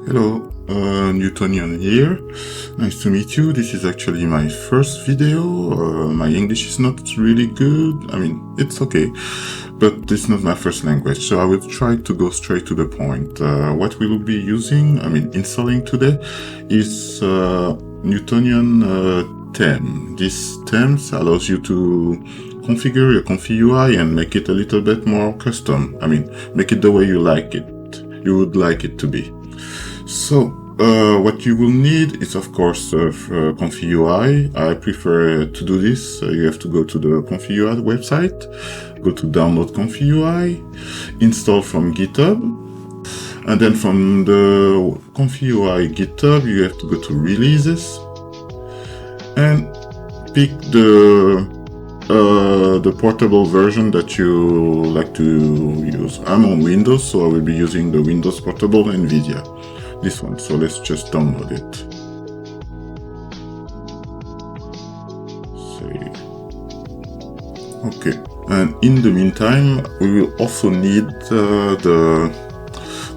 Hello, Newtonian here. Nice to meet you. This is actually my first video. My English is not really good. I mean, it's okay, but this is not my first language, so I will try to go straight to the point. What we will be using, installing today, is Newtonian theme. This theme allows you to configure your ComfyUI and make it a little bit more custom. Make it the way you would like it to be. So, what you will need is, of course, ComfyUI. I prefer to do this. You have to go to the ComfyUI website, go to download ComfyUI, install from GitHub, and then from the ComfyUI GitHub, you have to go to releases and pick the portable version that you like to use. I'm on Windows, so I will be using the Windows Portable NVIDIA. This one, so let's just download it. Okay, and in the meantime, we will also need the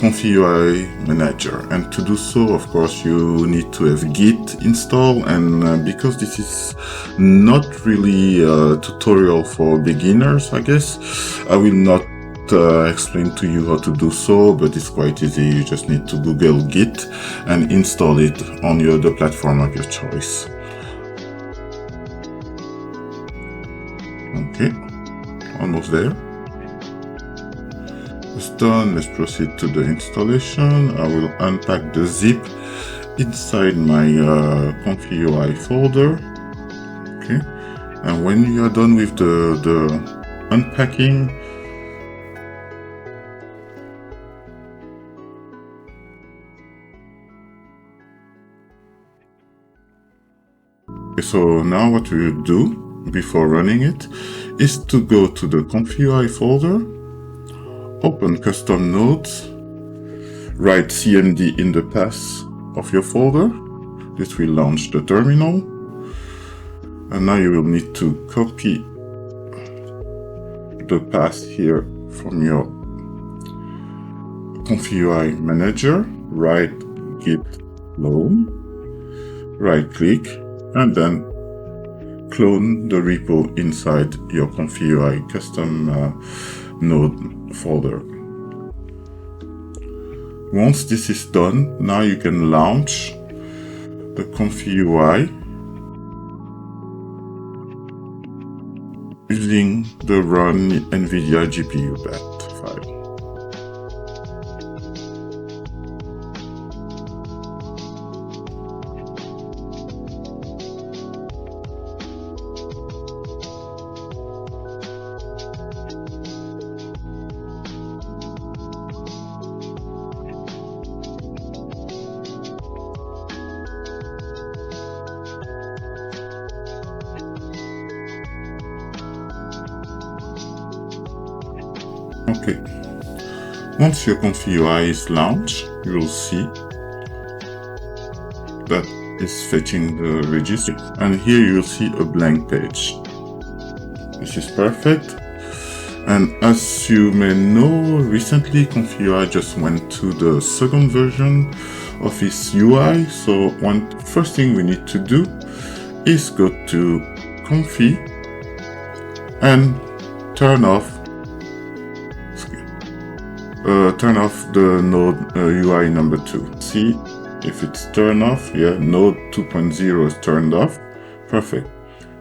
ComfyUI Manager, and to do so, of course, you need to have Git installed, and because this is not really a tutorial for beginners, I guess, I will not explain to you how to do so, but it's quite easy. You just need to Google Git and install it on the platform of your choice. Okay, almost there. It's done. Let's proceed to the installation. I will unpack the zip inside my ComfyUI folder. Okay, and when you are done with the unpacking, so now what we will do before running it is to go to the ComfyUI folder, open custom nodes, write cmd in the path of your folder. This will launch the terminal, and now you will need to copy the path here from your ComfyUI Manager, write git clone, right click, and then clone the repo inside your ComfyUI custom node folder. Once this is done, now you can launch the ComfyUI using the run NVIDIA GPU bat file. Okay, once your ComfyUI is launched, you will see that it's fetching the registry, and here you will see a blank page. This is perfect, and as you may know, recently ComfyUI just went to the second version of its UI, so first thing we need to do is go to Comfy and turn off the node UI number 2. See if it's turned off. Yeah, node 2.0 is turned off. Perfect.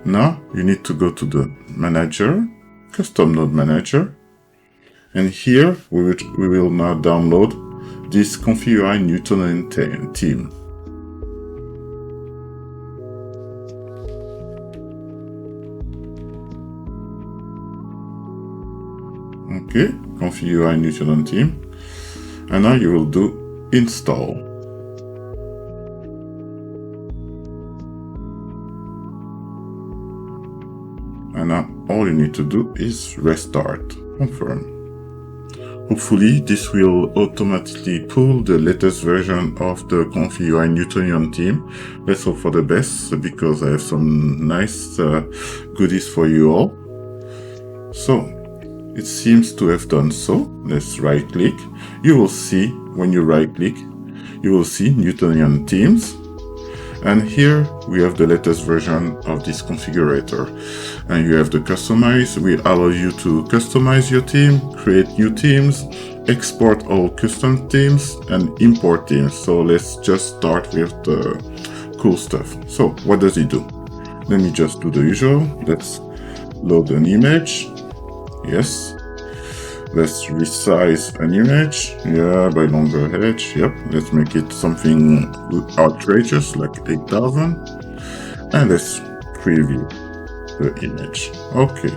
Now you need to go to the manager, custom node manager, and here we will now download this ComfyUI Newtonian theme. Okay, ComfyUI Newtonian theme, and now you will do install. And now all you need to do is restart, confirm. Hopefully this will automatically pull the latest version of the ComfyUI Newtonian theme. Let's hope for the best, because I have some nice goodies for you all. So it seems to have done so. Let's right click. You will see when you right click, you will see Newtonian themes. And here we have the latest version of this configurator. And you have the customize. We allow you to customize your theme, create new themes, export all custom themes, and import themes. So let's just start with the cool stuff. So what does it do? Let me just do the usual. Let's load an image. Yes. Let's resize an image. Yeah, by longer edge. Yep. Let's make it something outrageous, like 8,000. And let's preview the image. Okay.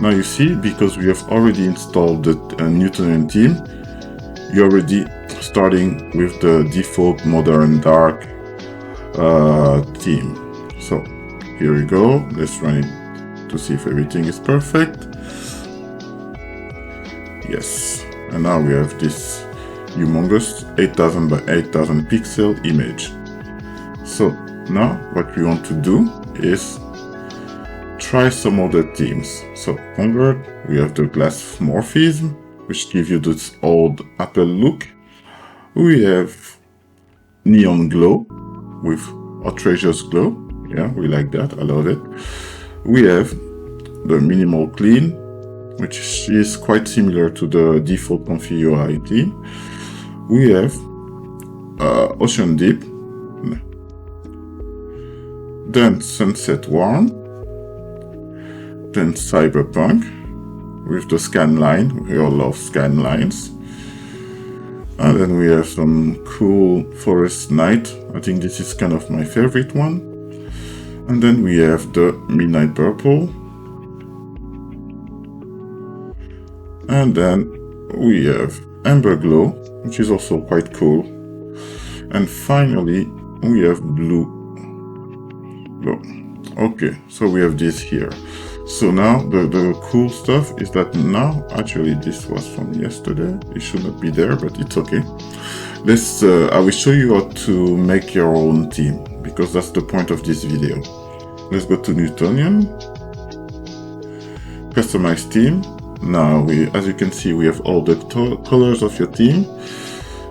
Now you see, because we have already installed the Newtonian theme, you're already starting with the default modern dark theme. So here we go. Let's run it to see if everything is perfect. Yes, and now we have this humongous 8000 by 8000 pixel image. So now what we want to do is try some other themes. So convert, we have the glass morphism, which gives you this old Apple look. We have neon glow with outrageous glow. Yeah, we like that, I love it. We have the minimal clean, which is quite similar to the default ComfyUI theme. We have ocean deep, then sunset warm, then cyberpunk with the scan line. We all love scan lines. And then we have some cool forest night. I think this is kind of my favorite one. And then we have the midnight purple. And then we have amber glow, which is also quite cool. And finally, we have blue glow. Okay, so we have this here. So now the cool stuff is that now, actually this was from yesterday. It should not be there, but it's okay. Let's, I will show you how to make your own theme, because that's the point of this video. Let's go to Newtonian, customize theme. Now as you can see, we have all the colors of your theme.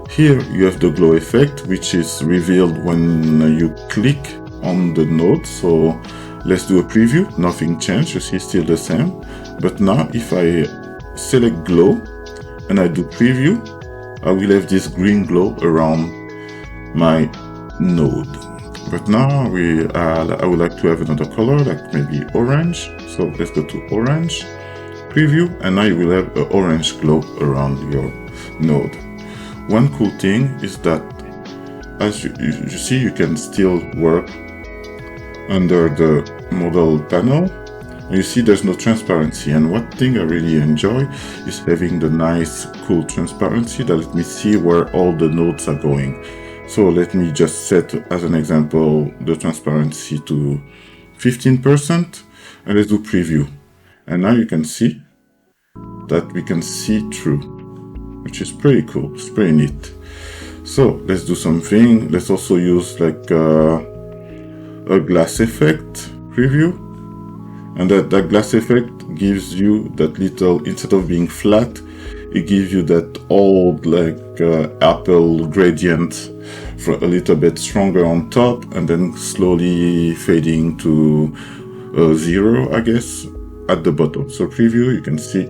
Here you have the glow effect, which is revealed when you click on the node. So let's do a preview. Nothing changed, you see, still the same. But now if I select glow and I do preview, I will have this green glow around my node. But now I would like to have another color, like maybe orange. So let's go to orange, preview, and now you will have an orange glow around your node. One cool thing is that, as you see, you can still work under the model panel. You see there's no transparency, and one thing I really enjoy is having the nice cool transparency that let me see where all the nodes are going. So let me just set, as an example, the transparency to 15%, and let's do preview. And now you can see that we can see through, which is pretty cool, it's pretty neat. So let's do something. Let's also use like a glass effect preview, and that glass effect gives you that little, instead of being flat, it gives you that old like Apple gradient for a little bit stronger on top, and then slowly fading to 0, I guess, at the bottom. So preview, you can see,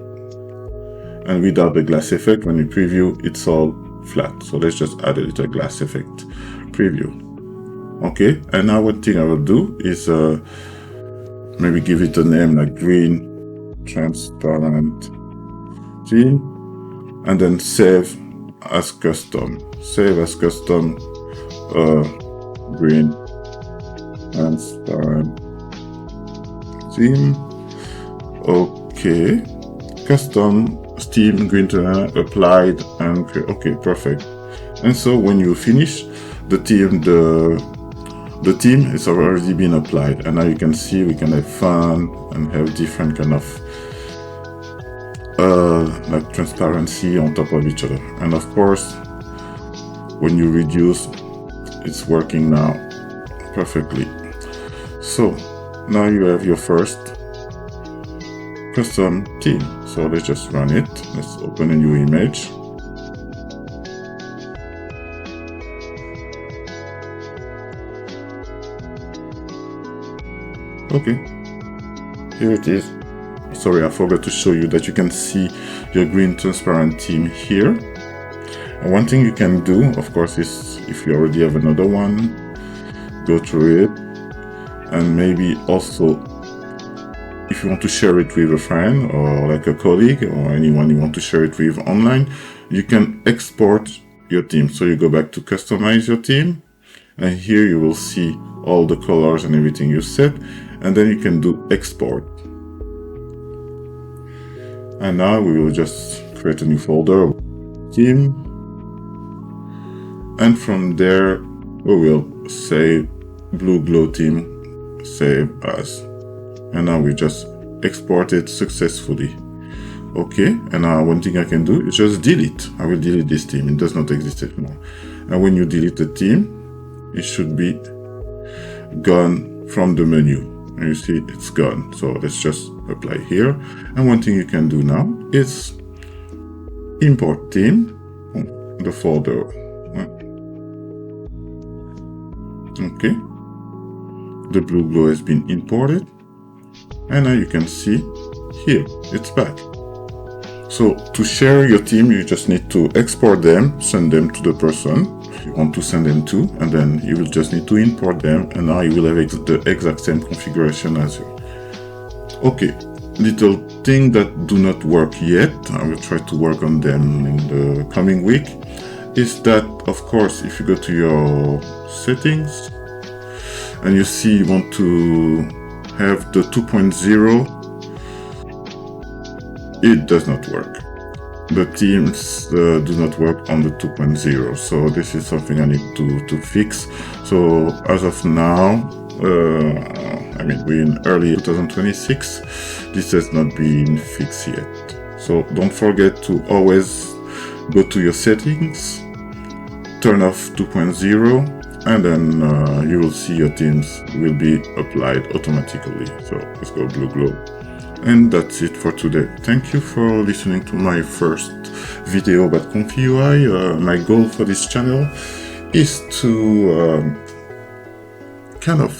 and without the glass effect, when you preview, it's all flat. So let's just add a little glass effect preview. Okay, and now one thing I will do is maybe give it a name like green transparent theme, and then save as custom. Save as custom green transparent theme. Okay, custom theme green applied, and okay, perfect. And so when you finish the theme, the theme has already been applied, and now you can see we can have fun and have different kind of like transparency on top of each other. And of course, when you reduce, it's working now perfectly. So now you have your first custom theme. So let's just run it. Let's open a new image. Okay, here it is. Sorry, I forgot to show you that you can see your green transparent theme here. And one thing you can do, of course, is if you already have another one, go through it. And maybe also, if you want to share it with a friend or like a colleague or anyone you want to share it with online, you can export your theme. So you go back to customize your theme, and here you will see all the colors and everything you set, and then you can do export. And now we will just create a new folder, theme, and from there we will say blue glow theme, save as, and now we just export it successfully. Okay, and now one thing I can do is just delete. I will delete this theme, it does not exist anymore. And when you delete the theme, it should be gone from the menu. And you see it's gone. So let's just apply here. And one thing you can do now is import theme, the folder. Okay, the blue glow has been imported, and now you can see here it's back. So to share your theme, you just need to export them, send them to the person you want to send them to, and then you will just need to import them, and now you will have the exact same configuration as you. Okay, little thing that do not work yet, I will try to work on them in the coming week, is that, of course, if you go to your settings and you see you want to have the 2.0, it does not work. The themes do not work on the 2.0, so this is something I need to fix. So as of now, I mean, we're in early 2026, this has not been fixed yet. So don't forget to always go to your settings, turn off 2.0, and then you will see your themes will be applied automatically. So let's go blue glow. And that's it for today. Thank you for listening to my first video about ComfyUI. My goal for this channel is to kind of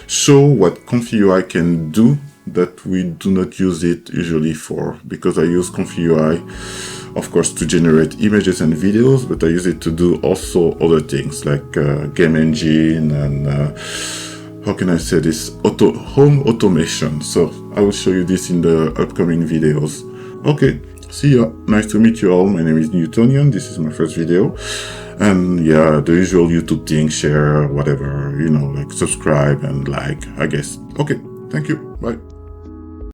show what ComfyUI can do that we do not use it usually for, because I use ComfyUI, of course, to generate images and videos, but I use it to do also other things like game engine and how can I say this, home automation. So I will show you this in the upcoming videos. Okay, see ya. Nice to meet you all. My name is Newtonian. This is my first video. And yeah, the usual YouTube thing, share, whatever, you know, like subscribe and like, I guess. Okay, thank you. Bye.